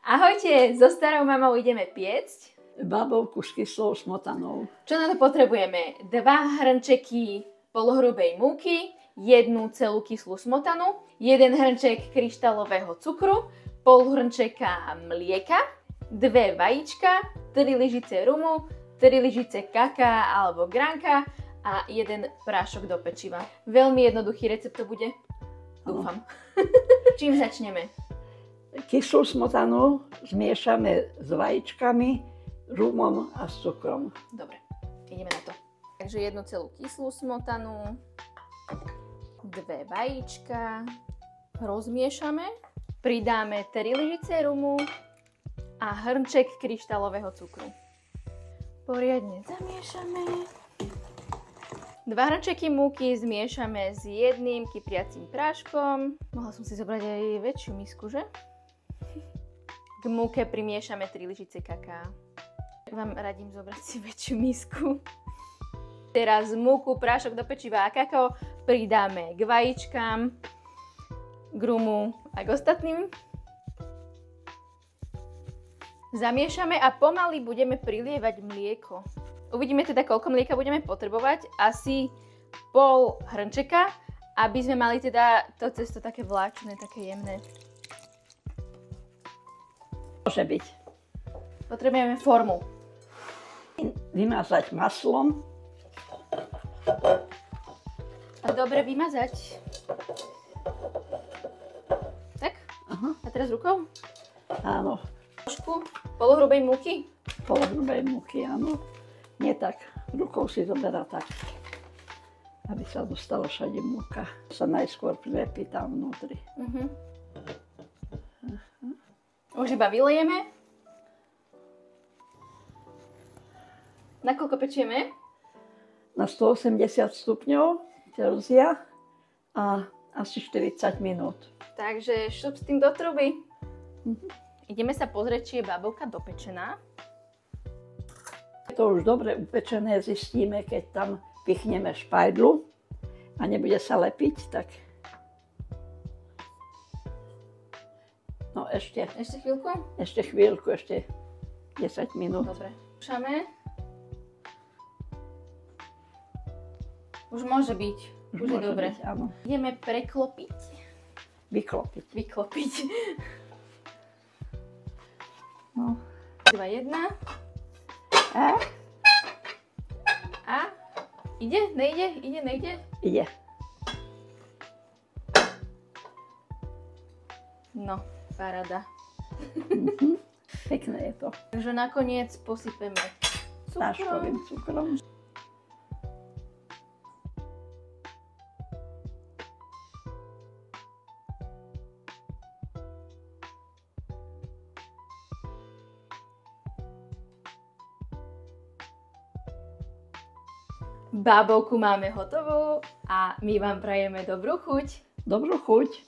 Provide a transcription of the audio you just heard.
Ahojte, so starou mamou ideme piecť Bábovku s kyslou smotanou. Čo na to potrebujeme? 2 hrnčeky polohrubej múky, 1 celú kyslú smotanu, 1 hrnček kryštálového cukru, pol hrnčeka mlieka, 2 vajíčka, 3 lyžice rumu, 3 lyžice kaká alebo granka a 1 prášok do pečiva. Veľmi jednoduchý recept to bude. Dúfam. Čím začneme? Kyslú smotanu zmiešame s vajíčkami, rumom a s cukrom. Dobre, ideme na to. Takže 1 celú kyslú smotanu, 2 vajíčka, rozmiešame, pridáme 3 lyžice rumu a hrnček kryštálového cukru. Poriadne zamiešame. 2 hrnčeky múky zmiešame s 1 kypriacím práškom. Mohla som si zobrať aj väčšiu misku, že? K múke primiešame 3 lyžice kaká. Vám radím zobrať si väčšiu misku. Teraz múku, prášok do pečiva a kakao pridáme k vajíčkám, k rumu a k ostatným. Zamiešame a pomaly budeme prilievať mlieko. Uvidíme teda, koľko mlieka budeme potrebovať. Asi pol hrnčeka, aby sme mali teda to cesto také vláčne, také jemné. Môže byť. Potrebujeme formu. Vymazať maslom. Dobre vymazať. Tak? Aha. A teraz rukou? Áno. Trošku polohrubej múky. Polohrubej múky, áno. Nie tak. Rukou si zoberá tak, aby sa dostala všade múka. Sa najskôr prilepí tam vnútri. Už iba vylejeme. Nakoľko pečieme? Na 180 stupňov Celzia a asi 40 minút. Takže šup s tým do truby. Ideme sa pozrieť, či je bábovka dopečená. To už dobre upečené zistíme, keď tam pichneme špajdlu a nebude sa lepiť, tak... No ešte. Ešte chvíľku? Ešte chvíľku, ešte 10 minút. Dobre. Skúšame. Už môže byť. Už je dobre. Byť, áno. Ideme preklopiť. Vyklopiť. Vyklopiť. No. 2, 1. A? A? Ide? Nejde? Ide? Nejde? Ide. No, paráda. Pekné je to. Takže nakoniec posypeme Táškovým cukrom. Bábovku máme hotovú a my vám prajeme dobrú chuť. Dobrú chuť.